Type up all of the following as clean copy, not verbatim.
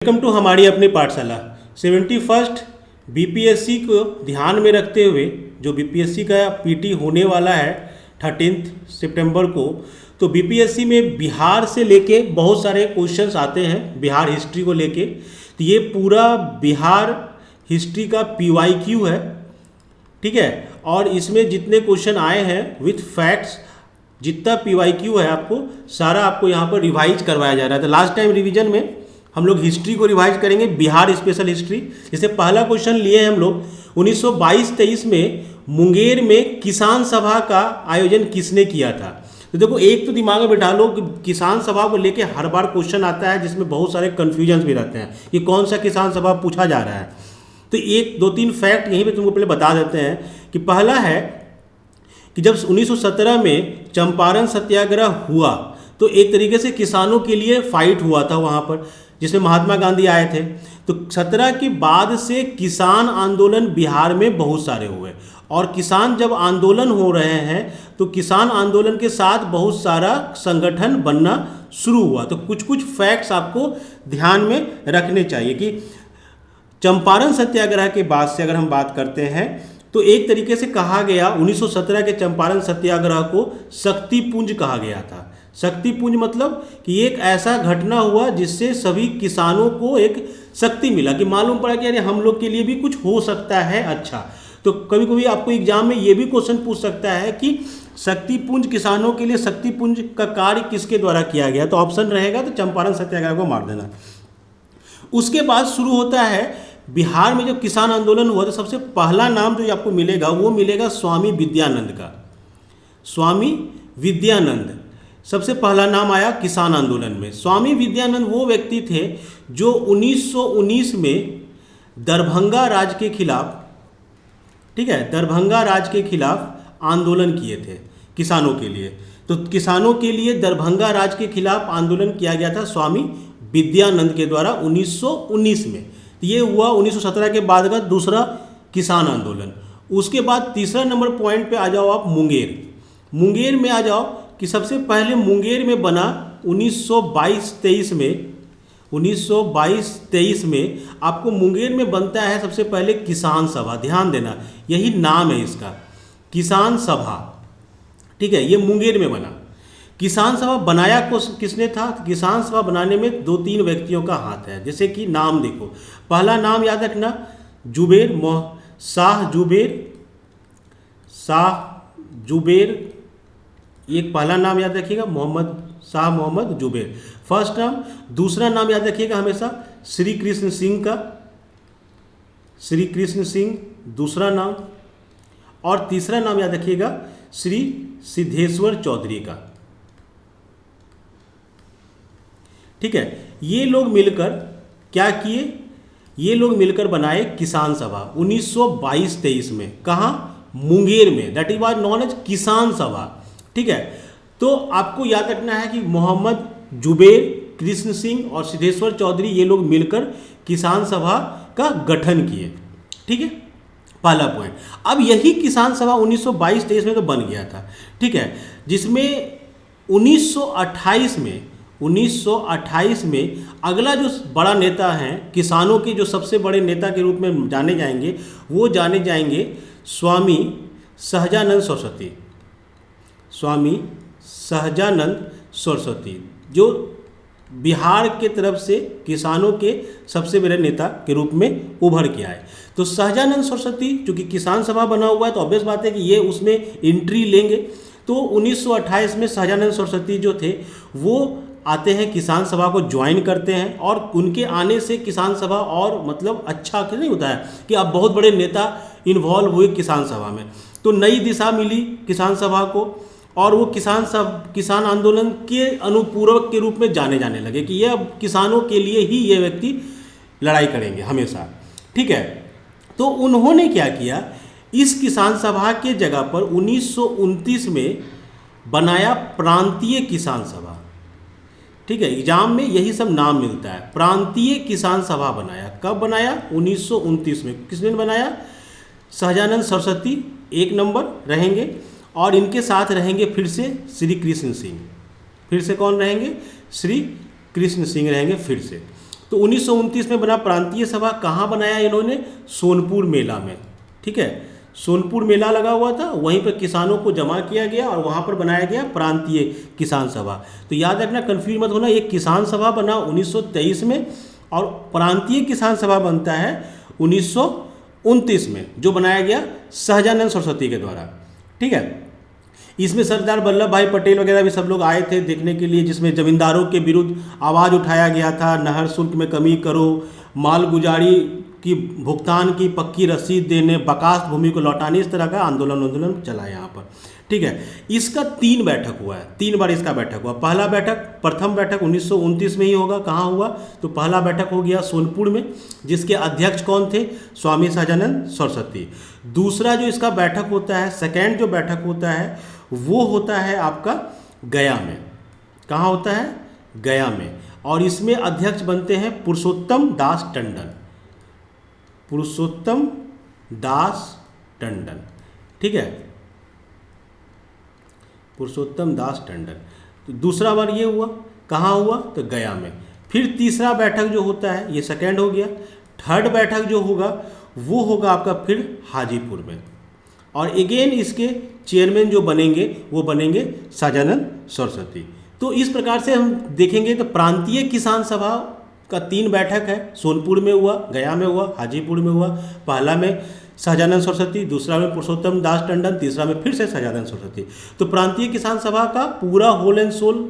Welcome to हमारी अपनी पाठशाला 71st बीपीएससी को ध्यान में रखते हुए जो बीपीएससी का पीटी होने वाला है 13 सितंबर को। तो बीपीएससी में बिहार से लेके बहुत सारे क्वेश्चंस आते हैं बिहार हिस्ट्री को लेके। तो ये पूरा बिहार हिस्ट्री का पीवाईक्यू है, ठीक है। और इसमें जितने क्वेश्चन आए हैं विथ फैक्ट्स, जितना पीवाईक्यू है आपको सारा आपको यहाँ पर रिवाइज करवाया जा रहा है। तो लास्ट टाइम रिवीजन में हम लोग हिस्ट्री को रिवाइज करेंगे, बिहार स्पेशल हिस्ट्री। जैसे पहला क्वेश्चन लिए हम लोग 1922-23 में मुंगेर में किसान सभा का आयोजन किसने किया था। तो देखो एक तो दिमाग में बैठा लो कि किसान सभा को लेके हर बार क्वेश्चन आता है जिसमें बहुत सारे कन्फ्यूजन्स भी रहते हैं कि कौन सा किसान सभा पूछा जा रहा है। तो एक दो तीन फैक्ट यहीं पे तुमको पहले बता देते हैं कि पहला है कि जब 1917 में चंपारण सत्याग्रह हुआ तो एक तरीके से किसानों के लिए फाइट हुआ था वहाँ पर, जिसमें महात्मा गांधी आए थे। तो 17 के बाद से किसान आंदोलन बिहार में बहुत सारे हुए और किसान जब आंदोलन हो रहे हैं तो किसान आंदोलन के साथ बहुत सारा संगठन बनना शुरू हुआ। तो कुछ कुछ फैक्ट्स आपको ध्यान में रखने चाहिए कि चंपारण सत्याग्रह के बाद से अगर हम बात करते हैं तो एक तरीके से कहा गया 1917 के चंपारण सत्याग्रह को शक्तिपुंज कहा गया था। शक्तिपुंज मतलब कि एक ऐसा घटना हुआ जिससे सभी किसानों को एक शक्ति मिला कि मालूम पड़ा कि अरे हम लोग के लिए भी कुछ हो सकता है। अच्छा, तो कभी कभी आपको एग्जाम में ये भी क्वेश्चन पूछ सकता है कि शक्तिपुंज, किसानों के लिए शक्तिपुंज का कार्य किसके द्वारा किया गया। तो ऑप्शन रहेगा तो चंपारण सत्याग्रह को मार देना। उसके बाद शुरू होता है बिहार में जब किसान आंदोलन हुआ तो सबसे पहला नाम जो आपको मिलेगा वो मिलेगा स्वामी विद्यानंद का। स्वामी विद्यानंद सबसे पहला नाम आया किसान आंदोलन में। स्वामी विद्यानंद वो व्यक्ति थे जो 1919 में दरभंगा राज के खिलाफ, ठीक है, दरभंगा राज के खिलाफ आंदोलन किए थे किसानों के लिए। तो किसानों के लिए दरभंगा राज के खिलाफ आंदोलन किया गया था स्वामी विद्यानंद के द्वारा 1919 में। ये हुआ 1917 के बाद का दूसरा किसान आंदोलन। उसके बाद तीसरा नंबर पॉइंट पे आ जाओ आप मुंगेर। मुंगेर में आ जाओ कि सबसे पहले मुंगेर में बना 1922-23 में। 1922-23 में आपको मुंगेर में बनता है सबसे पहले किसान सभा। ध्यान देना, यही नाम है इसका, किसान सभा, ठीक है। ये मुंगेर में बना। किसान सभा बनाया किसने था। किसान सभा बनाने में दो तीन व्यक्तियों का हाथ है। जैसे कि नाम देखो, पहला नाम याद रखना जुबेर, शाह जुबेर, एक पहला नाम याद रखिएगा मोहम्मद जुबेर, फर्स्ट नाम। दूसरा नाम याद रखिएगा हमेशा श्री कृष्ण सिंह का, श्री कृष्ण सिंह दूसरा नाम। और तीसरा नाम याद रखिएगा श्री सिद्धेश्वर चौधरी का, ठीक है। ये लोग मिलकर क्या किए, ये लोग मिलकर बनाए किसान सभा 1922-23 में। कहाँ, मुंगेर में। That is was known as Kisan Sabha, ठीक है। तो आपको याद रखना है कि मोहम्मद जुबेर, कृष्ण सिंह और सिद्धेश्वर चौधरी ये लोग मिलकर किसान सभा का गठन किए, ठीक है, पहला पॉइंट। अब यही किसान सभा 1922-23 में तो बन गया था, ठीक है, जिसमें 1928 में अगला जो बड़ा नेता हैं किसानों के, जो सबसे बड़े नेता के रूप में जाने जाएंगे, वो जाने जाएंगे स्वामी सहजानंद सरस्वती। स्वामी सहजानंद सरस्वती जो बिहार के तरफ से किसानों के सबसे बड़े नेता के रूप में उभर के आए। तो सहजानंद सरस्वती चूँकि किसान सभा बना हुआ है तो ऑब्वियस बात है कि ये उसमें एंट्री लेंगे। तो 1928 में सहजानंद सरस्वती जो थे वो आते हैं, किसान सभा को ज्वाइन करते हैं। और उनके आने से किसान सभा और मतलब अच्छा नहीं होता है कि अब बहुत बड़े नेता इन्वॉल्व हुए किसान सभा में। तो नई दिशा मिली किसान सभा को और वो किसान आंदोलन के अनुपूरक के रूप में जाने लगे कि ये अब किसानों के लिए ही ये व्यक्ति लड़ाई करेंगे हमेशा, ठीक है। तो उन्होंने क्या किया, इस किसान सभा के जगह पर 1929 में बनाया प्रांतीय किसान सभा, ठीक है। एग्जाम में यही सब नाम मिलता है, प्रांतीय किसान सभा बनाया। कब बनाया, 1929 में। किसने बनाया, सहजानंद सरस्वती एक नंबर रहेंगे और इनके साथ रहेंगे फिर से श्री कृष्ण सिंह। फिर से कौन रहेंगे, श्री कृष्ण सिंह रहेंगे फिर से। तो 1929 में बना प्रांतीय सभा। कहाँ बनाया इन्होंने? सोनपुर मेला में। ठीक है, सोनपुर मेला लगा हुआ था, वहीं पर किसानों को जमा किया गया और वहाँ पर बनाया गया प्रांतीय किसान सभा। तो याद रखना, कन्फ्यूज मत होना, ये किसान सभा बना 1923 में और प्रांतीय किसान सभा बनता है 1929 में, जो बनाया गया सहजानंद सरस्वती के द्वारा। ठीक है, इसमें सरदार वल्लभ भाई पटेल वगैरह भी सब लोग आए थे देखने के लिए, जिसमें जमींदारों के विरुद्ध आवाज़ उठाया गया था, नहर शुल्क में कमी करो, माल गुजारी की भुगतान की पक्की रसीद देने, बकास्त भूमि को लौटाने, इस तरह का आंदोलन चला यहाँ पर। ठीक है, इसका 3 बैठक हुआ है, 3 बार इसका बैठक हुआ। पहला बैठक, प्रथम बैठक 1929 में ही होगा। कहाँ हुआ? तो पहला बैठक हो गया सोनपुर में, जिसके अध्यक्ष कौन थे? स्वामी सहजानंद सरस्वती। दूसरा जो इसका बैठक होता है, सेकेंड जो बैठक होता है, वो होता है आपका गया में। कहाँ होता है? गया में। और इसमें अध्यक्ष बनते हैं पुरुषोत्तम दास टंडन। पुरुषोत्तम दास टंडन। ठीक है, पुरुषोत्तम दास टंडन। तो दूसरा बार ये हुआ, कहाँ हुआ? तो गया में। फिर तीसरा बैठक जो होता है, ये सेकेंड हो गया। थर्ड बैठक जो होगा वो होगा आपका फिर हाजीपुर में। और अगेन इसके चेयरमैन जो बनेंगे वो बनेंगे सहजानंद सरस्वती। तो इस प्रकार से हम देखेंगे तो प्रांतीय किसान सभा का 3 बैठक है, सोनपुर में हुआ, गया में हुआ, हाजीपुर में हुआ। पहला में सहजानंद सरस्वती, दूसरा में पुरुषोत्तम दास टंडन, तीसरा में फिर से सहजानंद सरस्वती। तो प्रांतीय किसान सभा का पूरा होल एंड सोल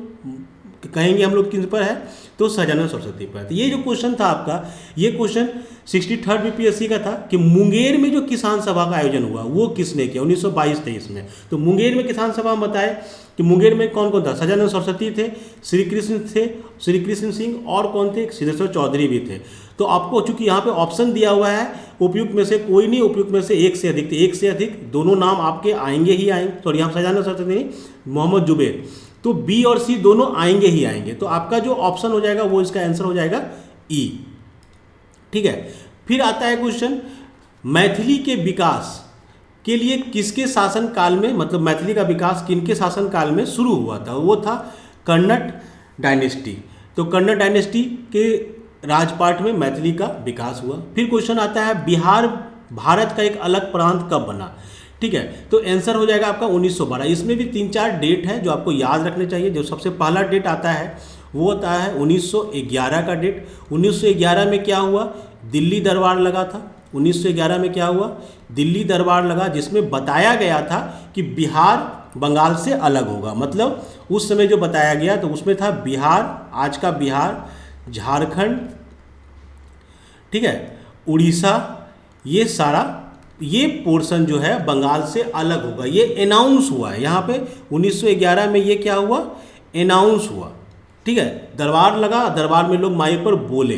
कहेंगे हम लोग किन पर है? तो सहजानंद सरस्वती पर। तो ये जो क्वेश्चन था आपका, ये क्वेश्चन 63rd बीपीएससी का था कि मुंगेर में जो किसान सभा का आयोजन हुआ वो किसने किया 1922-23 में। तो मुंगेर में किसान सभा हम बताए कि मुंगेर में कौन कौन था? सहजानंद सरस्वती थे, श्री कृष्ण सिंह और कौन थे? सिद्धेश्वर चौधरी भी थे। तो आपको चूंकि यहाँ पे ऑप्शन दिया हुआ है, उपयुक्त में से कोई नहीं, उपयुक्त में से एक से अधिक थे, एक से अधिक दोनों नाम आपके आएंगे ही आएंगे। सॉरी, यहाँ सहजानंद सरस्वती नहीं, मोहम्मद जुबैर। तो बी और सी दोनों आएंगे ही आएंगे। तो आपका जो ऑप्शन हो जाएगा वो इसका आंसर हो जाएगा ई। ठीक है, फिर आता है क्वेश्चन, मैथिली के विकास के लिए किसके शासन काल में, मतलब मैथिली का विकास किनके शासन काल में शुरू हुआ था? वो था कन्नड़ डायनेस्टी। तो कन्नड़ डायनेस्टी के राजपाट में मैथिली का विकास हुआ। फिर क्वेश्चन आता है, बिहार भारत का एक अलग प्रांत कब बना? ठीक है, तो आंसर हो जाएगा आपका 1912। इसमें भी 3-4 डेट है जो आपको याद रखने चाहिए। जो सबसे पहला डेट आता है वो होता है 1911 का डेट। 1911 में क्या हुआ? दिल्ली दरबार लगा था। 1911 में क्या हुआ? दिल्ली दरबार लगा, जिसमें बताया गया था कि बिहार बंगाल से अलग होगा। मतलब उस समय जो बताया गया तो उसमें था बिहार, आज का बिहार, झारखंड, ठीक है, उड़ीसा, ये सारा ये पोर्शन जो है बंगाल से अलग होगा। ये अनाउंस हुआ है यहाँ पे 1911 में। ये क्या हुआ? अनाउंस हुआ। ठीक है, दरबार लगा, दरबार में लोग माइक पर बोले।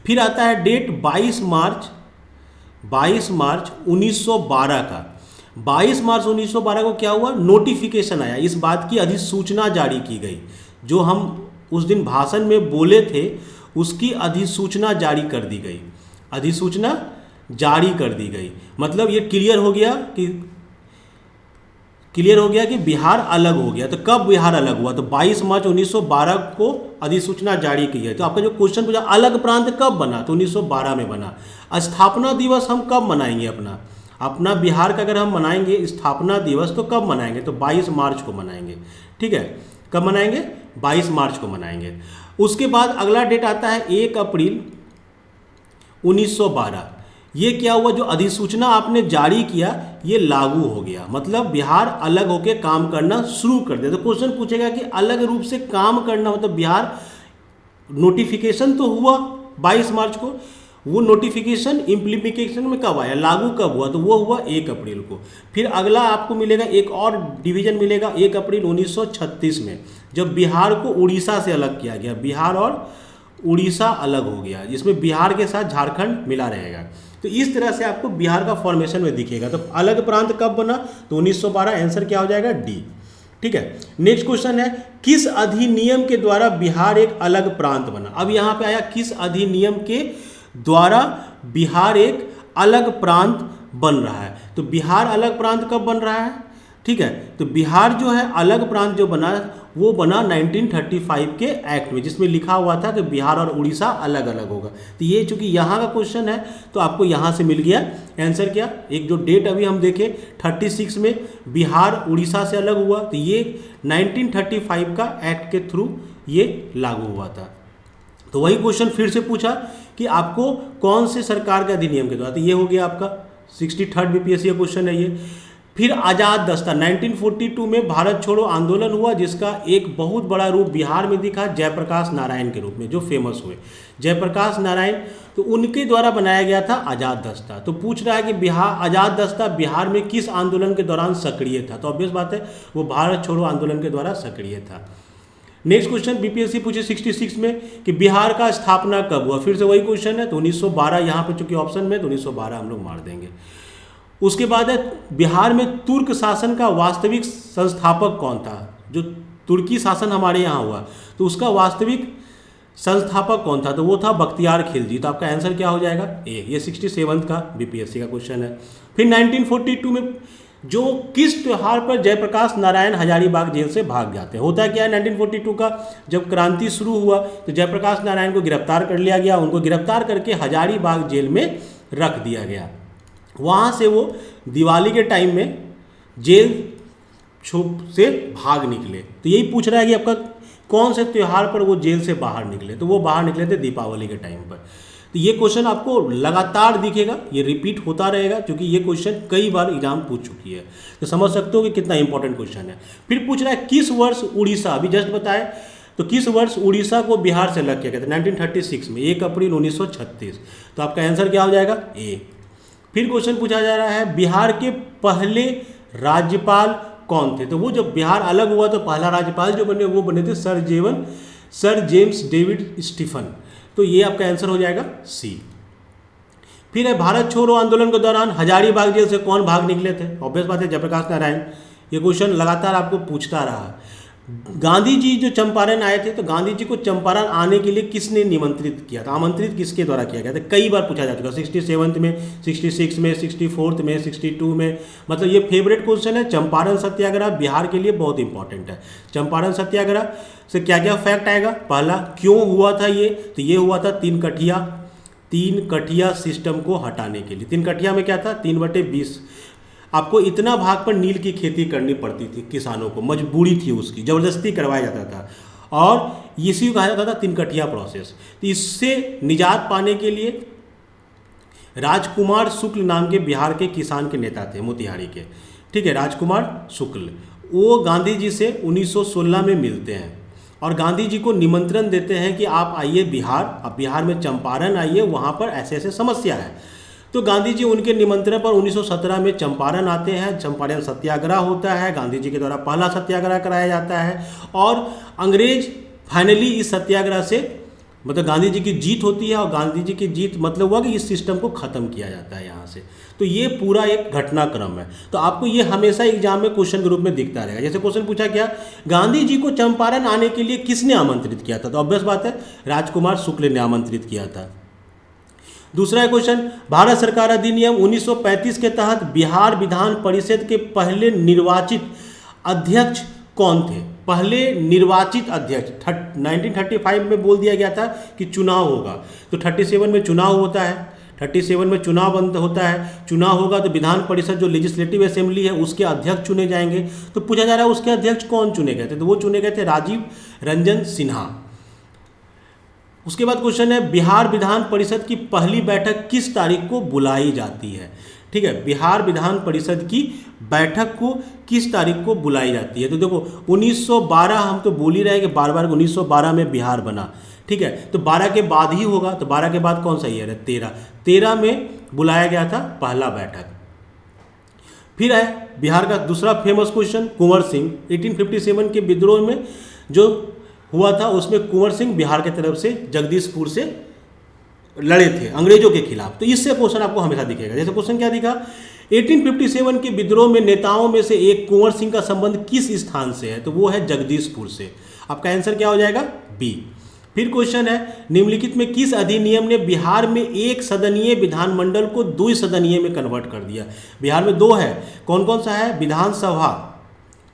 फिर आता है डेट 22 मार्च 1912 का। 22 मार्च 1912 को क्या हुआ? नोटिफिकेशन आया, इस बात की अधिसूचना जारी की गई। जो हम उस दिन भाषण में बोले थे उसकी अधिसूचना जारी कर दी गई। अधिसूचना जारी कर दी गई, मतलब ये क्लियर हो गया कि बिहार अलग हो गया। तो कब बिहार अलग हुआ? तो 22 मार्च 1912 को अधिसूचना जारी की है। तो आपका जो क्वेश्चन पूछा अलग प्रांत कब बना, तो 1912 में बना। स्थापना दिवस हम कब मनाएंगे? अपना बिहार का अगर हम मनाएंगे स्थापना दिवस तो कब मनाएंगे? तो 22 मार्च को मनाएंगे। ठीक है, कब मनाएंगे? 22 मार्च को मनाएंगे। उसके बाद अगला डेट आता है 1 अप्रैल 1912। ये क्या हुआ? जो अधिसूचना आपने जारी किया ये लागू हो गया, मतलब बिहार अलग होकर काम करना शुरू कर दिया। तो क्वेश्चन पूछेगा कि अलग रूप से काम करना, मतलब बिहार नोटिफिकेशन तो हुआ 22 मार्च को, वो नोटिफिकेशन इम्प्लीमेंटेशन में कब आया, लागू कब हुआ? तो वो हुआ 1 अप्रैल को। फिर अगला आपको मिलेगा एक और डिवीजन मिलेगा 1 अप्रैल 1936 में, जब बिहार को उड़ीसा से अलग किया गया। बिहार और उड़ीसा अलग हो गया, जिसमें बिहार के साथ झारखंड मिला रहेगा। तो इस तरह से आपको बिहार का फॉर्मेशन में दिखेगा। तो अलग प्रांत कब बना? तो 1912। आंसर क्या हो जाएगा? डी। ठीक है, नेक्स्ट क्वेश्चन है, किस अधिनियम के द्वारा बिहार एक अलग प्रांत बना? अब यहाँ पे आया किस अधिनियम के द्वारा बिहार एक अलग प्रांत बन रहा है। तो बिहार अलग प्रांत कब बन रहा है? ठीक है, तो बिहार जो है अलग प्रांत जो बना वो बना 1935 के एक्ट में, जिसमें लिखा हुआ था कि बिहार और उड़ीसा अलग अलग होगा। तो ये चूंकि यहाँ का क्वेश्चन है तो आपको यहाँ से मिल गया आंसर। क्या एक जो डेट अभी हम देखें 36 में बिहार उड़ीसा से अलग हुआ, तो ये 1935 का एक्ट के थ्रू ये लागू हुआ था। तो वही क्वेश्चन फिर से पूछा कि आपको कौन से सरकार के अधिनियम के द्वारा, तो ये हो गया आपका 63rd बीपीएससी का क्वेश्चन है ये। फिर आज़ाद दस्ता 1942 में भारत छोड़ो आंदोलन हुआ, जिसका एक बहुत बड़ा रूप बिहार में दिखा जयप्रकाश नारायण के रूप में, जो फेमस हुए जयप्रकाश नारायण, तो उनके द्वारा बनाया गया था आज़ाद दस्ता। तो पूछ रहा है कि बिहार आज़ाद दस्ता बिहार में किस आंदोलन के दौरान सक्रिय था, तो ऑब्वियस बात है वो भारत छोड़ो आंदोलन के द्वारा सक्रिय था। नेक्स्ट क्वेश्चन बीपीएससी पूछे 66 में कि बिहार का स्थापना कब हुआ, फिर से वही क्वेश्चन है। तो 1912 यहाँ पे चूंकि ऑप्शन में, तो 1912 हम लोग मार देंगे। उसके बाद है बिहार में तुर्क शासन का वास्तविक संस्थापक कौन था, जो तुर्की शासन हमारे यहाँ हुआ तो उसका वास्तविक संस्थापक कौन था, तो वो था बख्तियार खिलजी। तो आपका आंसर क्या हो जाएगा ए। ये 67 का बीपीएससी का क्वेश्चन है। फिर 1942 में जो किस त्यौहार पर जयप्रकाश नारायण हजारीबाग जेल से भाग जाते हैं, होता क्या है 1942 का जब क्रांति शुरू हुआ तो जयप्रकाश नारायण को गिरफ्तार कर लिया गया, उनको गिरफ्तार करके हजारीबाग जेल में रख दिया गया। वहाँ से वो दिवाली के टाइम में जेल छुप से भाग निकले। तो यही पूछ रहा है कि आपका कौन से त्यौहार पर वो जेल से बाहर निकले, तो वो बाहर निकले थे दीपावली के टाइम पर। तो ये क्वेश्चन आपको लगातार दिखेगा, ये रिपीट होता रहेगा क्योंकि ये क्वेश्चन कई बार एग्जाम पूछ चुकी है, तो समझ सकते हो कि कितना इंपॉर्टेंट क्वेश्चन है। फिर पूछ रहा है किस वर्ष उड़ीसा, अभी जस्ट बताए, तो किस वर्ष उड़ीसा को बिहार से अलग किया गया था, 1936 में, 1 अप्रैल 1936। तो आपका आंसर क्या हो जाएगा ए। फिर क्वेश्चन पूछा जा रहा है बिहार के पहले राज्यपाल कौन थे, तो वो जब बिहार अलग हुआ तो पहला राज्यपाल जो बने वो बने थे सर जेम्स डेविड स्टीफन। तो ये आपका आंसर हो जाएगा सी। फिर है भारत छोड़ो आंदोलन के दौरान हजारीबाग जेल से कौन भाग निकले थे, ऑब्वियस बात है जयप्रकाश नारायण। ये क्वेश्चन लगातार आपको पूछता रहा। गांधी जी जो चंपारण आए थे, तो गांधी जी को चंपारण आने के लिए किसने निमंत्रित किया था, आमंत्रित किसके द्वारा किया गया था, कई बार पूछा जा चुका, 67 में, 66 में, 64 में, 62 में। मतलब ये फेवरेट क्वेश्चन है। चंपारण सत्याग्रह बिहार के लिए बहुत इंपॉर्टेंट है। चंपारण सत्याग्रह से क्या क्या फैक्ट आएगा, पहला क्यों हुआ था ये, तो ये हुआ था तीन कठिया सिस्टम को हटाने के लिए। 3 कठिया में क्या था, 3/20। आपको इतना भाग पर नील की खेती करनी पड़ती थी किसानों को, मजबूरी थी उसकी, ज़बरदस्ती करवाया जाता था और इसी को कहा जाता था 3 कठिया प्रोसेस। तो इससे निजात पाने के लिए राजकुमार शुक्ल नाम के बिहार के किसान के नेता थे, मोतिहारी के, ठीक है, राजकुमार शुक्ल। वो गांधी जी से 1916 में मिलते हैं और गांधी जी को निमंत्रण देते हैं कि आप आइए बिहार, आप बिहार में चंपारण आइए, वहाँ पर ऐसे ऐसे समस्या है। तो गांधी जी उनके निमंत्रण पर 1917 में चंपारण आते हैं। चंपारण सत्याग्रह होता है, गांधी जी के द्वारा पहला सत्याग्रह कराया जाता है और अंग्रेज फाइनली इस सत्याग्रह से, मतलब गांधी जी की जीत होती है और गांधी जी की जीत मतलब हुआ कि इस सिस्टम को ख़त्म किया जाता है यहाँ से। तो ये पूरा एक घटनाक्रम है। तो आपको ये हमेशा एग्जाम में क्वेश्चन के रूप में दिखता रहेगा। जैसे क्वेश्चन पूछा क्या, गांधी जी को चंपारण आने के लिए किसने आमंत्रित किया था, तो ऑब्वियस बात है राजकुमार शुक्ल ने आमंत्रित किया था। दूसरा क्वेश्चन, भारत सरकार अधिनियम 1935 के तहत बिहार विधान परिषद के पहले निर्वाचित अध्यक्ष कौन थे, पहले निर्वाचित अध्यक्ष 1935 में बोल दिया गया था कि चुनाव होगा, तो 37 में चुनाव होता है, 37 में चुनाव बंद होता है, चुनाव होगा तो विधान परिषद जो लेजिस्लेटिव असेंबली है उसके अध्यक्ष चुने जाएंगे। तो पूछा जा रहा है उसके अध्यक्ष कौन चुने गए थे, तो वो चुने गए थे राजीव रंजन सिन्हा। उसके बाद क्वेश्चन है बिहार विधान परिषद की पहली बैठक किस तारीख को बुलाई जाती है, ठीक है, बिहार विधान परिषद की बैठक को किस तारीख को बुलाई जाती है। तो देखो 1912 हम तो बोल ही रहे हैं कि बार बार 1912 में बिहार बना, ठीक है, तो 12 के बाद ही होगा, तो 12 के बाद कौन सा ईयर है, 13 में बुलाया गया था पहला बैठक। फिर है बिहार का दूसरा फेमस क्वेश्चन, कुंवर सिंह 1857 के विद्रोह में जो हुआ था उसमें कुंवर सिंह बिहार के तरफ से जगदीशपुर से लड़े थे अंग्रेजों के खिलाफ। तो इससे क्वेश्चन आपको हमेशा दिखेगा। जैसे क्वेश्चन क्या दिखा, 1857 के विद्रोह में नेताओं में से एक कुंवर सिंह का संबंध किस स्थान से है, तो वो है जगदीशपुर से। आपका आंसर क्या हो जाएगा, बी। फिर क्वेश्चन है निम्नलिखित में किस अधिनियम ने बिहार में 1 सदनीय विधानमंडल को 2 सदनीय में कन्वर्ट कर दिया। बिहार में 2 है, कौन कौन सा है, विधानसभा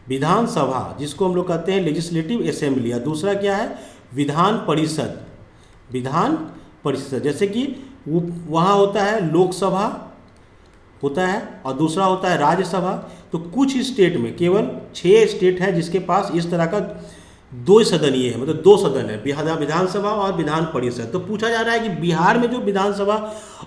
विधानसभा जिसको हम लोग कहते हैं लेजिस्लेटिव असेंबली, और दूसरा क्या है विधान परिषद। विधान परिषद जैसे कि वहाँ होता है लोकसभा होता है और दूसरा होता है राज्यसभा। तो कुछ स्टेट में, केवल 6 स्टेट है जिसके पास इस तरह का 2 सदनीय है, मतलब 2 सदन है, विधानसभा और विधान परिषद। तो पूछा जा रहा है कि बिहार में जो विधानसभा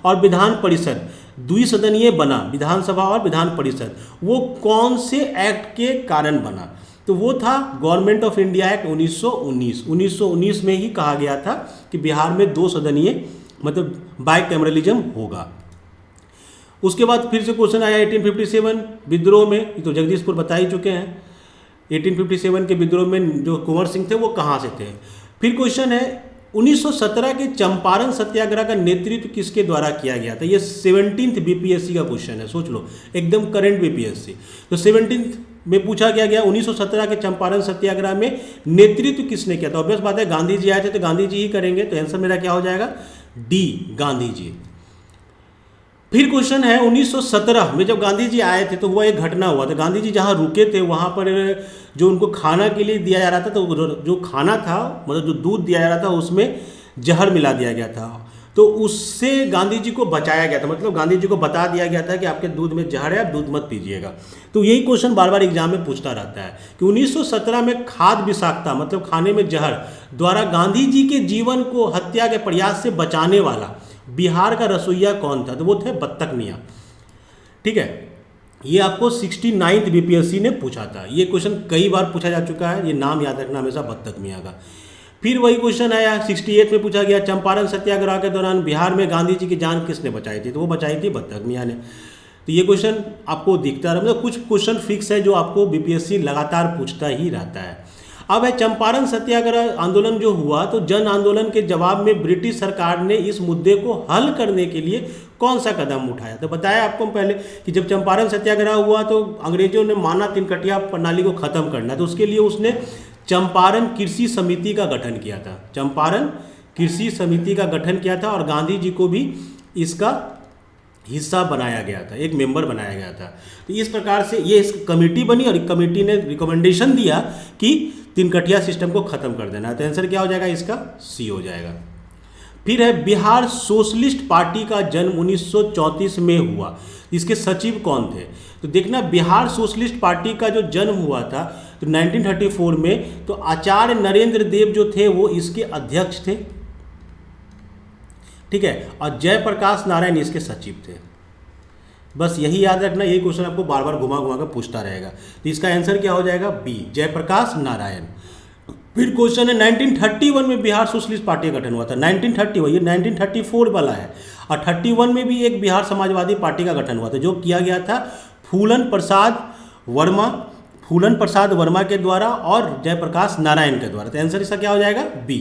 और विधान परिषद द्विसदनीय बना, विधानसभा और विधान परिषद, वो कौन से एक्ट के कारण बना? तो वो था गवर्नमेंट ऑफ इंडिया एक्ट 1919। 1919 में ही कहा गया था कि बिहार में 2 सदनीय मतलब बाइकैमरलिज्म होगा। उसके बाद फिर से क्वेश्चन आया 1857 विद्रोह में, ये तो जगदीशपुर बता ही चुके हैं। 1857 के विद्रोह में जो कुंवर सिंह थे वो कहाँ से थे? फिर क्वेश्चन है 1917 के चंपारण सत्याग्रह का नेतृत्व किसके द्वारा किया गया था? ये 17th बीपीएससी का क्वेश्चन है, सोच लो, एकदम करंट बीपीएससी। तो 17th में पूछा गया 1917 के चंपारण सत्याग्रह में नेतृत्व किसने किया था? ऑब्वियस बात है गांधी जी आए थे तो गांधी जी ही करेंगे, तो आंसर मेरा क्या हो जाएगा? डी, गांधी जी। फिर क्वेश्चन है 1917 में जब गांधी जी आए थे तो हुआ एक घटना हुआ था। गांधी जी जहाँ रुके थे वहाँ पर जो उनको खाना के लिए दिया जा रहा था, तो जो खाना था मतलब जो दूध दिया जा रहा था उसमें जहर मिला दिया गया था। तो उससे गांधी जी को बचाया गया था, मतलब गांधी जी को बता दिया गया था कि आपके दूध में जहर है, आप दूध मत पीजिएगा। तो यही क्वेश्चन बार बार एग्जाम में पूछता रहता है कि 1917 में खाद्य विषाक्तता मतलब खाने में जहर द्वारा गांधी जी के जीवन को हत्या के प्रयास से बचाने वाला बिहार का रसोइया कौन था? तो वो थे बत्तख मियाँ। ठीक है, ये आपको 69th बीपीएससी ने पूछा था। ये क्वेश्चन कई बार पूछा जा चुका है, ये नाम याद रखना हमेशा बत्तख मियाँ का। फिर वही क्वेश्चन आया 68 में पूछा गया चंपारण सत्याग्रह के दौरान बिहार में गांधी जी की जान किसने बचाई थी? तो वो बचाई थी बत्तख मियाँ ने। तो ये क्वेश्चन आपको दिखता रहा, मतलब कुछ क्वेश्चन फिक्स है जो आपको बीपीएससी लगातार पूछता ही रहता है। अब है चंपारण सत्याग्रह आंदोलन जो हुआ, तो जन आंदोलन के जवाब में ब्रिटिश सरकार ने इस मुद्दे को हल करने के लिए कौन सा कदम उठाया? तो बताया आपको पहले कि जब चंपारण सत्याग्रह हुआ तो अंग्रेजों ने माना तिनकटिया प्रणाली को खत्म करना, तो उसके लिए उसने चंपारण कृषि समिति का गठन किया था। चंपारण कृषि समिति का गठन किया था और गांधी जी को भी इसका हिस्सा बनाया गया था, एक मेंबर बनाया गया था। तो इस प्रकार से ये इस कमेटी बनी और कमेटी ने रिकमेंडेशन दिया कि तिनकटिया सिस्टम को खत्म कर देना है। तो आंसर क्या हो जाएगा इसका? सी हो जाएगा। फिर है बिहार सोशलिस्ट पार्टी का जन्म 1934 में हुआ, इसके सचिव कौन थे? तो देखना बिहार सोशलिस्ट पार्टी का जो जन्म हुआ था तो 1934 में, तो आचार्य नरेंद्र देव जो थे वो इसके अध्यक्ष थे। ठीक है, और जयप्रकाश नारायण इसके सचिव थे। बस यही याद रखना, यही क्वेश्चन आपको बार बार घुमा घुमा कर पूछता रहेगा। तो इसका आंसर क्या हो जाएगा? बी, जयप्रकाश नारायण। फिर क्वेश्चन है 1931 में बिहार सोशलिस्ट पार्टी का गठन हुआ था। 1931, ये 1934 वाला है। और 31 में भी एक बिहार समाजवादी पार्टी का गठन हुआ था जो किया गया था फूलन प्रसाद वर्मा के द्वारा और जयप्रकाश नारायण के द्वारा। तो आंसर इसका क्या हो जाएगा? बी।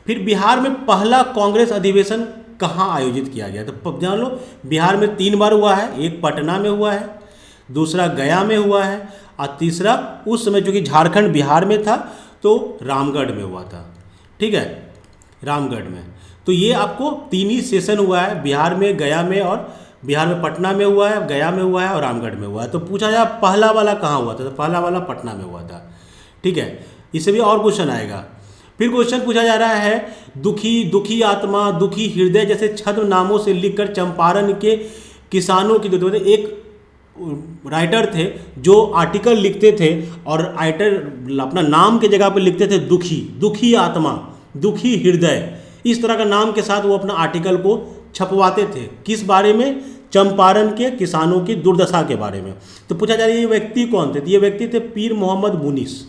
फिर बिहार में पहला कांग्रेस अधिवेशन कहाँ आयोजित किया गया? तो जान लो बिहार में 3 बार हुआ है, एक पटना में हुआ है, दूसरा गया में हुआ है और तीसरा उस समय चूँकि झारखंड बिहार में था तो रामगढ़ में हुआ था। ठीक है, रामगढ़ में। तो ये आपको 3 ही सेशन हुआ है, बिहार में, गया में और बिहार में पटना में हुआ है, गया में हुआ है और रामगढ़ में हुआ है। तो पूछा जाए पहला वाला कहाँ हुआ था? तो पहला वाला पटना में हुआ था। ठीक है, इससे भी और क्वेश्चन आएगा। फिर क्वेश्चन पूछा जा रहा है दुखी आत्मा, दुखी हृदय जैसे छद्म नामों से लिखकर चंपारण के किसानों की, एक राइटर थे जो आर्टिकल लिखते थे और राइटर अपना नाम के जगह पर लिखते थे दुखी आत्मा, दुखी हृदय, इस तरह का नाम के साथ वो अपना आर्टिकल को छपवाते थे। किस बारे में? चंपारण के किसानों की दुर्दशा के बारे में। तो पूछा जा रहा है ये व्यक्ति कौन थे? तो ये व्यक्ति थे पीर मोहम्मद मुनीस।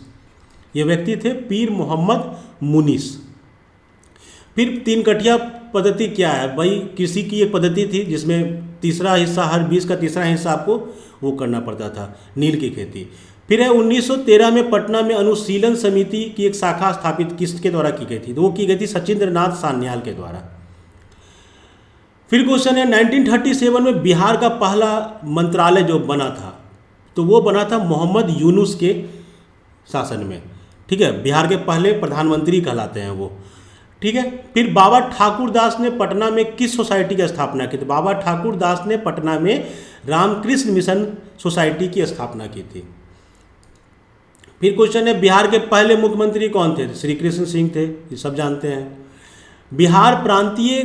ये व्यक्ति थे पीर मोहम्मद मुनीस। फिर तिनकटिया पद्धति क्या है? भाई कृषि की एक पद्धति थी जिसमें तीसरा हिस्सा, हर बीज का तीसरा हिस्सा आपको वो करना पड़ता था, नील की खेती। फिर है 1913 में पटना में अनुशीलन समिति की एक शाखा स्थापित किसके द्वारा की गई थी? तो वो की गई थी सचिंद्र नाथ सान्याल के द्वारा। फिर क्वेश्चन है 1937 में बिहार का पहला मंत्रालय जो बना था तो वो बना था मोहम्मद यूनुस के शासन में। ठीक है, बिहार के पहले प्रधानमंत्री कहलाते हैं वो। ठीक है, फिर बाबा ठाकुर दास ने पटना में किस सोसाइटी की स्थापना की? तो बाबा ठाकुर दास ने पटना में रामकृष्ण मिशन सोसाइटी की स्थापना की थी। फिर क्वेश्चन है बिहार के पहले मुख्यमंत्री कौन थे? श्री कृष्ण सिंह थे, ये सब जानते हैं। बिहार प्रांतीय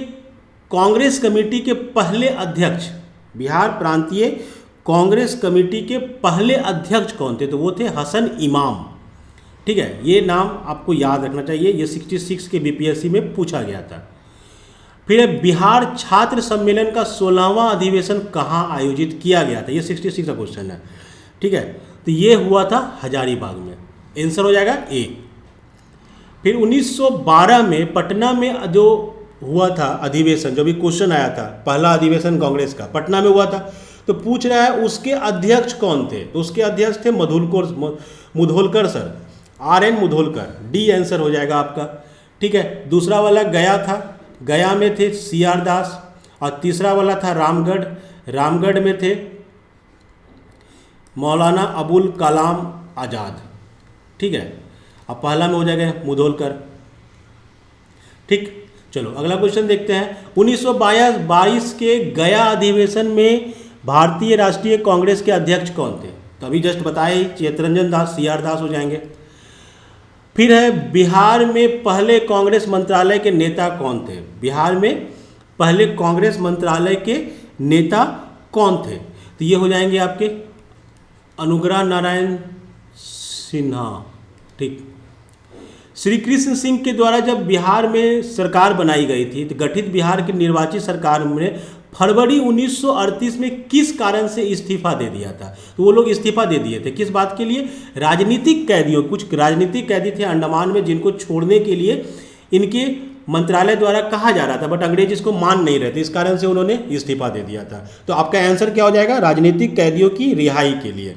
कांग्रेस कमेटी के पहले अध्यक्ष, बिहार प्रांतीय कांग्रेस कमेटी के पहले अध्यक्ष कौन थे? तो वो थे हसन इमाम। ठीक है, ये नाम आपको याद रखना चाहिए, ये 66 के बीपीएससी में पूछा गया था। फिर बिहार छात्र सम्मेलन का 16वां अधिवेशन कहाँ आयोजित किया गया था? ये 66 का क्वेश्चन है। ठीक है, तो ये हुआ था हजारीबाग में, आंसर हो जाएगा ए। फिर 1912 में पटना में जो हुआ था अधिवेशन, जो भी क्वेश्चन आया था, पहला अधिवेशन कांग्रेस का पटना में हुआ था, तो पूछ रहा है उसके अध्यक्ष कौन थे? तो उसके अध्यक्ष थे Mudholkar sir, RN Mudholkar, D answer हो जाएगा आपका। ठीक है, दूसरा वाला गया था, गया में थे CR दास, और तीसरा वाला था रामगढ़, रामगढ़ में थे मौलाना अबुल कलाम आज़ाद। ठीक है, अब पहला में हो जाएगा मुधोलकर। ठीक, चलो अगला क्वेश्चन देखते हैं। 1922 के गया अधिवेशन में भारतीय राष्ट्रीय कांग्रेस के अध्यक्ष कौन थे? तो अभी जस्ट बताए, चित्तरंजन दास, CR दास हो जाएंगे। फिर है बिहार में पहले कांग्रेस मंत्रालय के नेता कौन थे? बिहार में पहले कांग्रेस मंत्रालय के नेता कौन थे? तो ये हो जाएंगे आपके अनुग्रह नारायण सिन्हा। ठीक, श्री कृष्ण सिंह के द्वारा जब बिहार में सरकार बनाई गई थी, तो गठित बिहार की निर्वाचित सरकार में फरवरी 1938 में किस कारण से इस्तीफा दे दिया था? तो वो लोग इस्तीफा दे दिए थे किस बात के लिए? राजनीतिक कैदियों, कुछ राजनीतिक कैदी थे अंडमान में, जिनको छोड़ने के लिए इनके मंत्रालय द्वारा कहा जा रहा था, बट अंग्रेज इसको मान नहीं रहे थे, इस कारण से उन्होंने इस्तीफा दे दिया था। तो आपका आंसर क्या हो जाएगा? राजनीतिक कैदियों की रिहाई के लिए।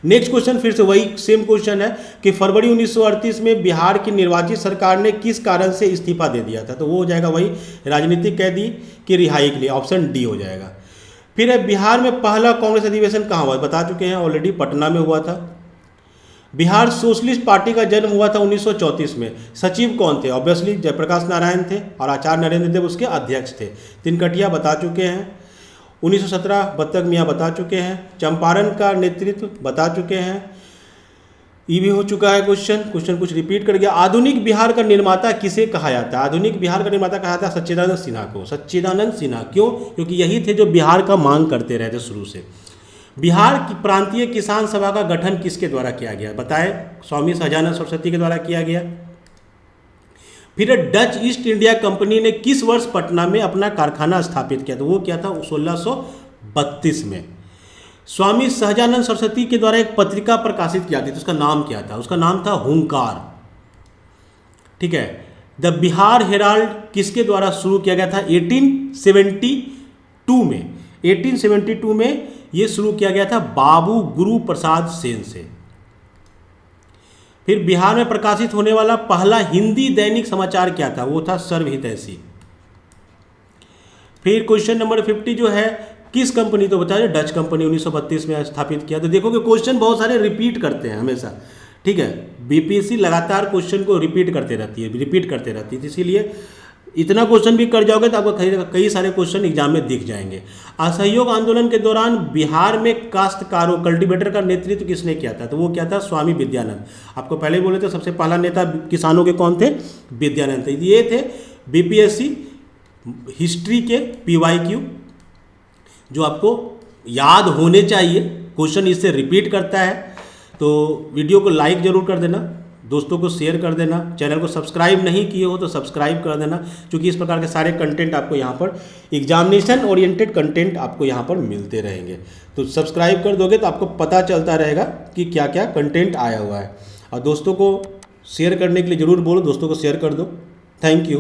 नेक्स्ट क्वेश्चन फिर से वही सेम क्वेश्चन है कि फरवरी 1938 में बिहार की निर्वाचित सरकार ने किस कारण से इस्तीफा दे दिया था? तो वो हो जाएगा वही राजनीतिक कैदी की रिहाई के लिए, ऑप्शन डी हो जाएगा। फिर है बिहार में पहला कांग्रेस अधिवेशन कहाँ हुआ? बता चुके हैं ऑलरेडी, पटना में हुआ था। बिहार सोशलिस्ट पार्टी का जन्म हुआ था 1934 में, सचिव कौन थे? ऑब्वियसली जयप्रकाश नारायण थे, और आचार्य नरेंद्र देव उसके अध्यक्ष थे। तिनकटिया बता चुके हैं। 1917 बत्तख मियाँ बता चुके हैं। चंपारण का नेतृत्व बता चुके हैं, ये भी हो चुका है क्वेश्चन कुछ रिपीट कर गया। आधुनिक बिहार का निर्माता किसे कहा जाता है? आधुनिक बिहार का निर्माता कहा जाता है सच्चिदानंद सिन्हा को। सच्चिदानंद सिन्हा क्यों? क्योंकि यही थे जो बिहार का मांग करते रहे थे शुरू से। बिहार की प्रांतीय किसान सभा का गठन किसके द्वारा किया गया? बताए, स्वामी सहजानंद सरस्वती के द्वारा किया गया। फिर डच ईस्ट इंडिया कंपनी ने किस वर्ष पटना में अपना कारखाना स्थापित किया? तो वो क्या था? 1632 में। स्वामी सहजानंद सरस्वती के द्वारा एक पत्रिका प्रकाशित किया थी, तो उसका नाम क्या था? उसका नाम था हुंकार। ठीक है, द बिहार हेराल्ड किसके द्वारा शुरू किया गया था? 1872 में। 1872 में ये शुरू किया गया था बाबू गुरु प्रसाद सेन से। फिर बिहार में प्रकाशित होने वाला पहला हिंदी दैनिक समाचार क्या था? वो था सर्वहितैषी। फिर क्वेश्चन नंबर 50 जो है, किस कंपनी? तो बताया डच कंपनी 1932 में स्थापित किया। तो देखो कि क्वेश्चन बहुत सारे रिपीट करते हैं हमेशा। ठीक है, बीपीएससी लगातार क्वेश्चन को रिपीट करते रहती है, इसीलिए इतना क्वेश्चन भी कर जाओगे तो आपको कई सारे क्वेश्चन एग्जाम में दिख जाएंगे। असहयोग आंदोलन के दौरान बिहार में काश्तकारों, कल्टीवेटर का नेतृत्व किसने किया था? तो वो क्या था? स्वामी विद्यानंद। आपको पहले बोले थे सबसे पहला नेता किसानों के कौन थे? विद्यानंद थे। ये थे बीपीएससी हिस्ट्री के PYQ, जो आपको याद होने चाहिए। क्वेश्चन इससे रिपीट करता है, तो वीडियो को लाइक जरूर कर देना, दोस्तों को शेयर कर देना, चैनल को सब्सक्राइब नहीं किए हो तो सब्सक्राइब कर देना, क्योंकि इस प्रकार के सारे कंटेंट आपको यहाँ पर एग्जामिनेशन ओरिएंटेड कंटेंट आपको यहाँ पर मिलते रहेंगे। तो सब्सक्राइब कर दोगे तो आपको पता चलता रहेगा कि क्या क्या कंटेंट आया हुआ है। और दोस्तों को शेयर करने के लिए ज़रूर बोलो, दोस्तों को शेयर कर दो। Thank you.